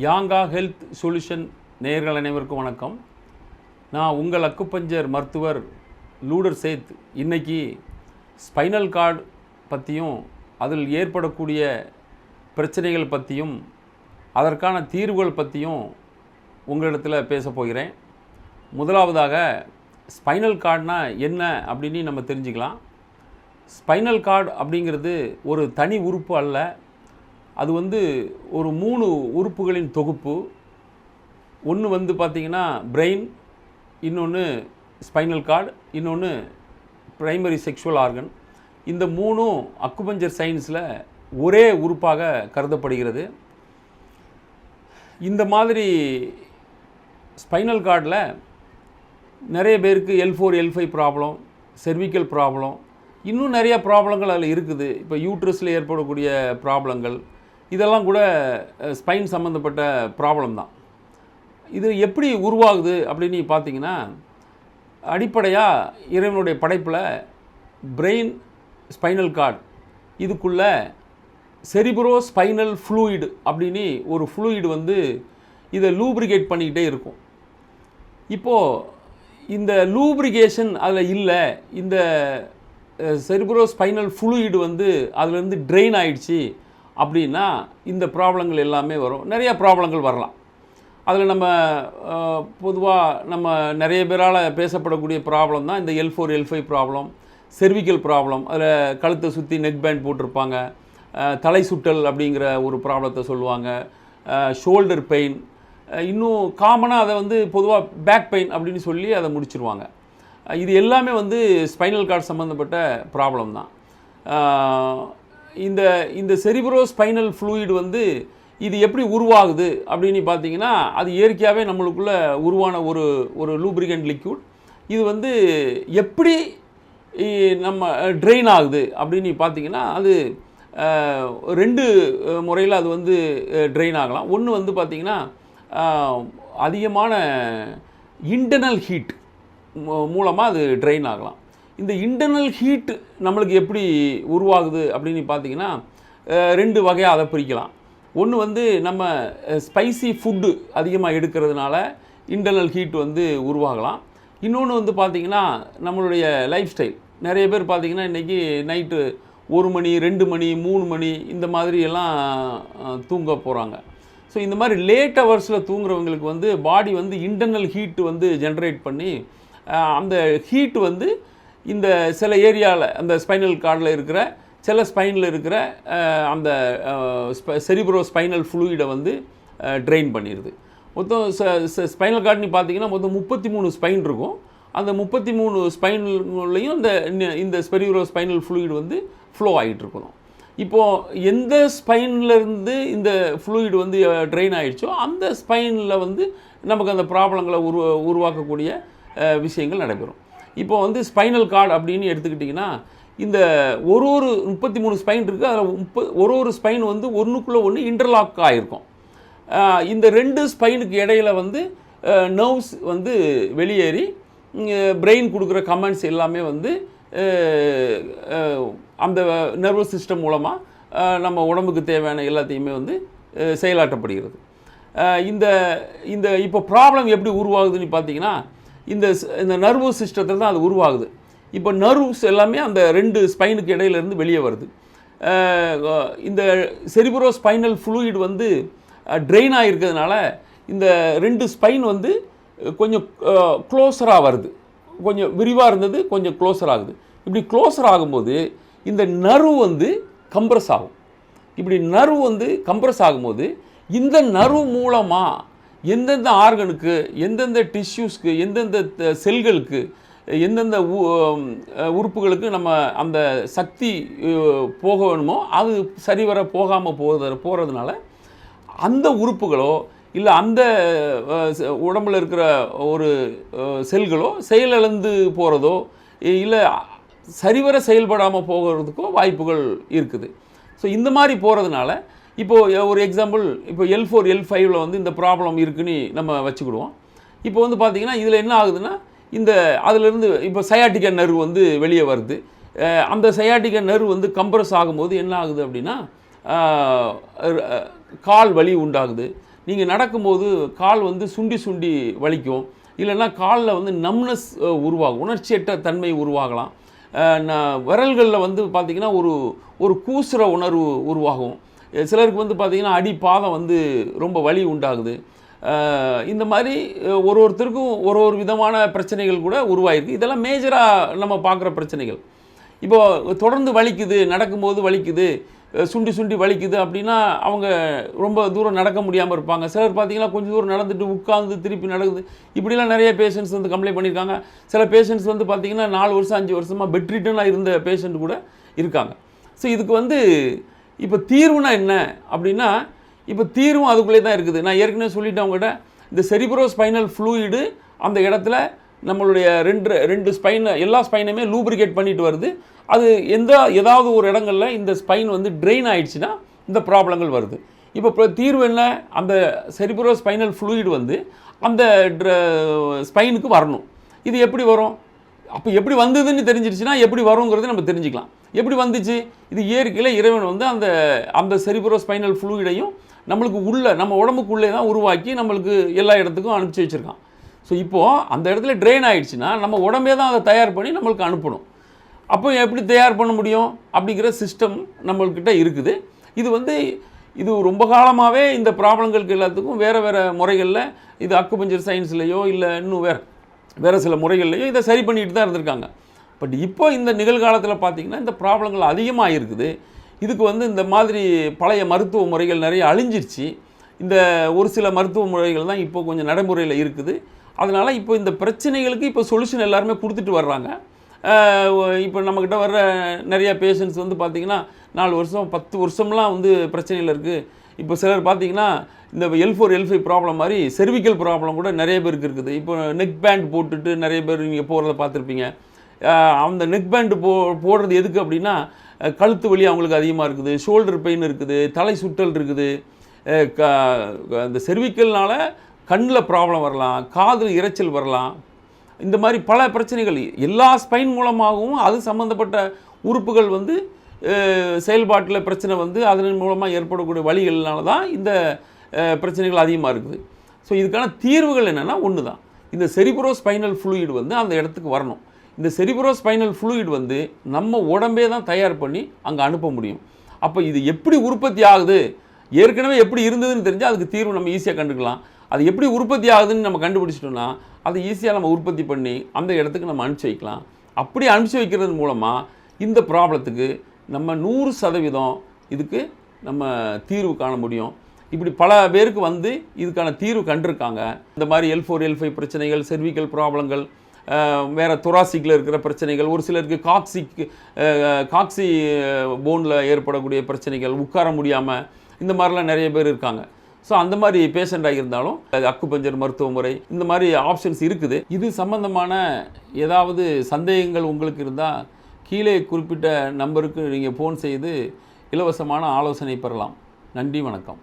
Yanka health solution நேயர்கள் அனைவருக்கும் வணக்கம். நான் உங்கள் அக்குபஞ்சர் மருத்துவர் லூடர் சேத். இன்றைக்கி ஸ்பைனல் கார்டு பற்றியும் அதில் ஏற்படக்கூடிய பிரச்சனைகள் பற்றியும் அதற்கான தீர்வுகள் பற்றியும் உங்களிடத்தில் பேச போகிறேன். முதலாவதாக ஸ்பைனல் கார்டுனா என்ன அப்படின்னு நம்ம தெரிஞ்சுக்கலாம். ஸ்பைனல் கார்டு அப்படிங்கிறது ஒரு தனி உறுப்பு அல்ல. அது ஒரு 3 உறுப்புகளின் தொகுப்பு. ஒன்று பார்த்திங்கன்னா பிரெயின், இன்னொன்று ஸ்பைனல் கார்டு, இன்னொன்று பிரைமரி செக்ஷுவல் ஆர்கன். இந்த 3ம் அக்குபஞ்சர் சயின்ஸில் ஒரே உறுப்பாக கருதப்படுகிறது. இந்த மாதிரி ஸ்பைனல் கார்டில் நிறைய பேருக்கு L4 L5 problem, cervical problem, இன்னும் நிறைய ப்ராப்ளங்கள் அதில் இருக்குது. இப்போ யூட்ரஸில் ஏற்படக்கூடிய ப்ராப்ளங்கள் இதெல்லாம் கூட ஸ்பைன் சம்மந்தப்பட்ட ப்ராப்ளம் தான். இது எப்படி உருவாகுது அப்படின்னு பார்த்தீங்கன்னா, அடிப்படையாக இறைவனுடைய படைப்பில் பிரெயின், ஸ்பைனல் கார்டு இதுக்குள்ளே செரிப்ரோ ஸ்பைனல் ஃப்ளூயிடு அப்படின்னு ஒரு ஃப்ளூயிடு இதை லூப்ரிகேட் பண்ணிக்கிட்டே இருக்கும். இப்போது இந்த லூப்ரிகேஷன் அதில் இல்லை, இந்த செரிப்ரோ ஸ்பைனல் ஃப்ளூயிடு அதுலேருந்து ட்ரெயின் ஆகிடுச்சு அப்படின்னா இந்த ப்ராப்ளங்கள் எல்லாமே வரும். நிறைய ப்ராப்ளங்கள் வரலாம். அதில் நம்ம பொதுவாக நிறைய பேரால் பேசப்படக்கூடிய ப்ராப்ளம் தான் இந்த L4 L5 problem, cervical problem. அதில் கழுத்தை சுற்றி நெக் பேண்ட் போட்டிருப்பாங்க, தலை சுட்டல் அப்படிங்கிற ஒரு ப்ராப்ளத்தை சொல்லுவாங்க, ஷோல்டர் பெயின், இன்னும் காமனாக அதை பொதுவாக பேக் பெயின் அப்படின்னு சொல்லி அதை முடிச்சிருவாங்க. இது எல்லாமே ஸ்பைனல் கார்டு சம்மந்தப்பட்ட ப்ராப்ளம் தான். இந்த செரிப்ரோ ஸ்பைனல் ஃப்ளூயிடு இது எப்படி உருவாகுது அப்படின்னு பார்த்தீங்கன்னா, அது இயற்கையாகவே நம்மளுக்குள்ளே உருவான ஒரு லூப்ரிகன்ட் லிக்யூட். இது எப்படி நம்ம ட்ரெயின் ஆகுது அப்படின்னு பார்த்தீங்கன்னா, அது 2 முறையில் அது ட்ரெயின் ஆகலாம். ஒன்று பார்த்திங்கன்னா, அதிகமான இன்டர்னல் ஹீட் மூலமாக அது ட்ரெயின் ஆகலாம். இந்த இன்டர்னல் ஹீட் நம்மளுக்கு எப்படி உருவாகுது அப்படின்னு பார்த்தீங்கன்னா, 2 வகையாக அதை பிரிக்கலாம். ஒன்று நம்ம ஸ்பைசி ஃபுட்டு அதிகமாக எடுக்கிறதுனால இன்டர்னல் ஹீட் உருவாகலாம். இன்னொன்று பார்த்திங்கன்னா, நம்மளுடைய லைஃப் ஸ்டைல். நிறைய பேர் பார்த்திங்கன்னா இன்றைக்கி நைட்டு 1 மணி 2 மணி 3 மணி இந்த மாதிரி எல்லாம் தூங்க போகிறாங்க. ஸோ இந்த மாதிரி லேட் ஹவர்ஸில் தூங்குறவங்களுக்கு பாடி இன்டர்னல் ஹீட்டு ஜென்ரேட் பண்ணி அந்த ஹீட்டு இந்த சில ஏரியாவில், அந்த ஸ்பைனல் கார்டில் இருக்கிற சில ஸ்பைனில் இருக்கிற அந்த செரிப்ரோ ஸ்பைனல் ஃப்ளூயிடை ட்ரெயின் பண்ணிடுது. மொத்தம் ஸ்பைனல் கார்டுன்னு பார்த்தீங்கன்னா மொத்தம் 33 ஸ்பைன் இருக்கும். அந்த 33 ஸ்பைன்லையும் இந்த செரிப்ரோ ஸ்பைனல் ஃப்ளூயிடு ஃப்ளோ ஆகிட்டு இருக்கணும். இப்போது எந்த ஸ்பைன்லேருந்து இந்த ஃப்ளூயிடு ட்ரெயின் ஆகிடுச்சோ அந்த ஸ்பைனில் நமக்கு அந்த ப்ராப்ளங்களை உருவாக்கக்கூடிய விஷயங்கள் நடைபெறும். இப்போது ஸ்பைனல் கார்டு அப்படின்னு எடுத்துக்கிட்டிங்கன்னா, இந்த ஒரு 33 ஸ்பைன் இருக்குது. அதில் ஒரு ஸ்பைன் ஒன்றுக்குள்ளே ஒன்று இன்டர்லாக் ஆகிருக்கும். இந்த 2 ஸ்பைனுக்கு இடையில் நர்வ்ஸ் வெளியேறி பிரெயின் கொடுக்குற கமெண்ட்ஸ் எல்லாமே அந்த நர்வஸ் சிஸ்டம் மூலமாக நம்ம உடம்புக்கு தேவையான எல்லாத்தையுமே செயலாற்றப்படுகிறது. இந்த இப்போ ப்ராப்ளம் எப்படி உருவாகுதுன்னு பார்த்தீங்கன்னா, இந்த நர்வஸ் சிஸ்டத்தில் தான் அது உருவாகுது. இப்போ நர்வ்ஸ் எல்லாமே அந்த 2 ஸ்பைனுக்கு இடையிலேருந்து வெளியே வருது. இந்த செரிப்ரோ ஸ்பைனல் ஃப்ளூயிடு ட்ரெயின் ஆகிருக்கிறதுனால இந்த 2 ஸ்பைன் கொஞ்சம் க்ளோஸராக வருது. கொஞ்சம் விரிவாக இருந்தது, கொஞ்சம் க்ளோஸர் ஆகுது. இப்படி க்ளோஸர் ஆகும்போது இந்த நர்வ் கம்ப்ரஸ் ஆகும். இப்படி நர்வ் கம்ப்ரஸ் ஆகும்போது இந்த நர்வ் மூலமாக எந்தெந்த ஆர்கனுக்கு, எந்தெந்த டிஷ்யூஸ்க்கு, எந்தெந்த செல்களுக்கு, எந்தெந்த உறுப்புகளுக்கு நம்ம அந்த சக்தி போக வேணுமோ அது சரிவர போகாமல் போகிறதுனால அந்த உறுப்புகளோ இல்லை அந்த உடம்பில் இருக்கிற ஒரு செல்களோ செயலிழந்து போகிறதோ இல்லை சரிவர செயல்படாமல் போகிறதுக்கோ வாய்ப்புகள் இருக்குது. ஸோ இந்த மாதிரி போகிறதுனால இப்போது ஒரு எக்ஸாம்பிள், இப்போ L4 L5ல் இந்த ப்ராப்ளம் இருக்குன்னு நம்ம வச்சுக்கிடுவோம். இப்போ பார்த்திங்கன்னா இதில் என்ன ஆகுதுன்னா, அதிலிருந்து இப்போ சயாட்டிக்கா நர்வ் வெளியே வருது. அந்த சயாட்டிக்கா நர்வ் கம்ப்ரஸ் ஆகும்போது என்ன ஆகுது அப்படின்னா, கால் வலி உண்டாகுது. நீங்கள் நடக்கும்போது கால் வந்து சுண்டி சுண்டி வலிக்கும், இல்லைன்னா காலில் வந்து நம்னஸ் உருவாகும், உணர்ச்சியற்ற தன்மை உருவாகலாம். விரல்களில் வந்து பார்த்திங்கன்னா ஒரு கூசுகிற உணர்வு உருவாகும். சிலருக்கு வந்து பார்த்திங்கன்னா அடிப்பாதம் வந்து ரொம்ப வலி உண்டாகுது. இந்த மாதிரி ஒருத்தருக்கும் ஒரு விதமான பிரச்சனைகள் கூட உருவாயிருக்கு. இதெல்லாம் மேஜராக நம்ம பார்க்குற பிரச்சனைகள். இப்போது தொடர்ந்து வலிக்குது, நடக்கும்போது வலிக்குது, சுண்டி சுண்டி வலிக்குது அப்படின்னா அவங்க ரொம்ப தூரம் நடக்க முடியாமல் இருப்பாங்க. சிலர் பார்த்திங்கன்னா கொஞ்சம் தூரம் நடந்துட்டு உட்காந்து திருப்பி நடக்குது. இப்படிலாம் நிறைய பேஷண்ட்ஸ் வந்து கம்ப்ளைண்ட் பண்ணியிருக்காங்க. சில பேஷண்ட்ஸ் வந்து பார்த்திங்கன்னா 4 வருஷம் 5 வருஷமாக பெட் ரிட்டனாக இருந்த பேஷண்ட் கூட இருக்காங்க. ஸோ இதுக்கு வந்து இப்போ தீர்வுனா என்ன அப்படின்னா, இப்போ தீர்வும் அதுக்குள்ளே தான் இருக்குது. நான் ஏற்கனவே சொல்லிட்டேன் அவங்ககிட்ட, இந்த செரிப்ரோ ஸ்பைனல் ஃப்ளூயிடு அந்த இடத்துல நம்மளுடைய ரெண்டு ஸ்பைனை, எல்லா ஸ்பைனுமே லூப்ரிகேட் பண்ணிட்டு வருது. அது ஏதாவது ஒரு இடங்களில் இந்த ஸ்பைன் வந்து ட்ரெயின் ஆகிடுச்சுன்னா இந்த ப்ராப்ளங்கள் வருது. இப்போ தீர்வு என்ன? அந்த செரிப்ரோ ஸ்பைனல் ஃப்ளூயிடு வந்து அந்த ஸ்பைனுக்கு வரணும். இது எப்படி வரும்? அப்போ எப்படி வந்ததுன்னு தெரிஞ்சிருச்சுன்னா எப்படி வருங்கிறது நம்ம தெரிஞ்சுக்கலாம். எப்படி வந்துச்சு? இது இயற்கையில் இறைவன் வந்து அந்த செரிப்ரோ ஸ்பைனல் ஃப்ளூயிடையும் நம்மளுக்கு நம்ம உடம்புக்குள்ளே தான் உருவாக்கி நம்மளுக்கு எல்லா இடத்துக்கும் அனுப்பிச்சி வச்சுருக்கான். ஸோ இப்போது அந்த இடத்துல ட்ரெயின் ஆகிடுச்சுன்னா நம்ம உடம்பே தான் அதை தயார் பண்ணி நம்மளுக்கு அனுப்பணும். அப்போ எப்படி தயார் பண்ண முடியும் அப்படிங்கிற சிஸ்டம் நம்மள்கிட்ட இருக்குது. இது ரொம்ப காலமாகவே இந்த ப்ராப்ளங்களுக்கு எல்லாத்துக்கும் வேறு முறைகளில், இது அக்குபஞ்சர் சயின்ஸ்லையோ இல்லை இன்னும் வேறு சில முறைகள்லையோ இதை சரி பண்ணிட்டு தான் இருந்திருக்காங்க. பட் இப்போ இந்த நிகழ்காலத்தில் பார்த்திங்கன்னா இந்த ப்ராப்ளங்கள் அதிகமாக இருக்குது. இதுக்கு வந்து இந்த மாதிரி பழைய மருத்துவ முறைகள் நிறைய அழிஞ்சிருச்சு. இந்த ஒரு சில மருத்துவ முறைகள் தான் இப்போ கொஞ்சம் நடைமுறையில் இருக்குது. அதனால் இப்போ இந்த பிரச்சனைகளுக்கு இப்போ சொல்யூஷன் எல்லாருமே கொடுத்துட்டு வர்றாங்க. இப்போ நம்மக்கிட்ட வர்ற நிறைய பேஷண்ட்ஸ் வந்து பார்த்திங்கன்னா 4 வருஷம் 10 வருஷம்லாம் வந்து பிரச்சனையில் இருக்குது. இப்போ சிலர் பார்த்திங்கன்னா இந்த L4 L5 ப்ராப்ளம் மாதிரி செர்விக்கல் ப்ராப்ளம் கூட நிறைய பேருக்கு இருக்குது. இப்போ நெக் பேண்ட் போட்டுட்டு நிறைய பேர் நீங்கள் போகிறத பார்த்துருப்பீங்க. அந்த நெக் பேண்டு போடுறது எதுக்கு அப்படின்னா, கழுத்து வலி அவங்களுக்கு அதிகமாக இருக்குது, ஷோல்டர் பெயின் இருக்குது, தலை சுற்றல் இருக்குது. இந்த செர்விக்கல்னால் கண்ணில் ப்ராப்ளம் வரலாம், காதில் இரைச்சல் வரலாம். இந்த மாதிரி பல பிரச்சனைகள் எல்லா ஸ்பைன் மூலமாகவும் அது சம்மந்தப்பட்ட உறுப்புகள் வந்து செயல்பாட்டில் பிரச்சனை வந்து அதன் மூலமாக ஏற்படக்கூடிய வலிகள்னால தான் இந்த பிரச்சனைகள் அதிகமாக இருக்குது. ஸோ இதுக்கான தீர்வுகள் என்னென்னா ஒன்று தான், இந்த செரிப்ரோ ஸ்பைனல் ஃப்ளூயிடு வந்து அந்த இடத்துக்கு வரணும். இந்த செரிப்ரோ ஸ்பைனல் ஃப்ளூயிடு வந்து நம்ம உடம்பே தான் தயார் பண்ணி அங்கே அனுப்ப முடியும். அப்போ இது எப்படி உற்பத்தி ஆகுது, ஏற்கனவே எப்படி இருந்ததுன்னு தெரிஞ்சால் அதுக்கு தீர்வு நம்ம ஈஸியாக கண்டுக்கலாம். அது எப்படி உற்பத்தி ஆகுதுன்னு நம்ம கண்டுபிடிச்சிட்டோம்னா அதை ஈஸியாக நம்ம உற்பத்தி பண்ணி அந்த இடத்துக்கு நம்ம அனுப்பிச்சி வைக்கலாம். அப்படி அனுப்பிச்சி வைக்கிறது மூலமாக இந்த ப்ராப்ளத்துக்கு நம்ம 100% இதுக்கு நம்ம தீர்வு காண முடியும். இப்படி பல பேருக்கு வந்து இதுக்கான தீர்வு கண்டிருக்காங்க. இந்த மாதிரி L4 L5 பிரச்சனைகள், செர்விக்கல் ப்ராப்ளங்கள், வேறு தொராசிக்கில் இருக்கிற பிரச்சனைகள், ஒரு சிலருக்கு காக்சி போனில் ஏற்படக்கூடிய பிரச்சனைகள், உட்கார முடியாமல், இந்த மாதிரிலாம் நிறைய பேர் இருக்காங்க. ஸோ அந்த மாதிரி பேஷண்ட்டாக இருந்தாலும் அக்குபஞ்சர் மருத்துவ முறை இந்த மாதிரி ஆப்ஷன்ஸ் இருக்குது. இது சம்பந்தமான ஏதாவது சந்தேகங்கள் உங்களுக்கு இருந்தால் கீழே குறிப்பிட்ட நம்பருக்கு நீங்கள் ஃபோன் செய்து இலவசமான ஆலோசனை பெறலாம். நன்றி, வணக்கம்.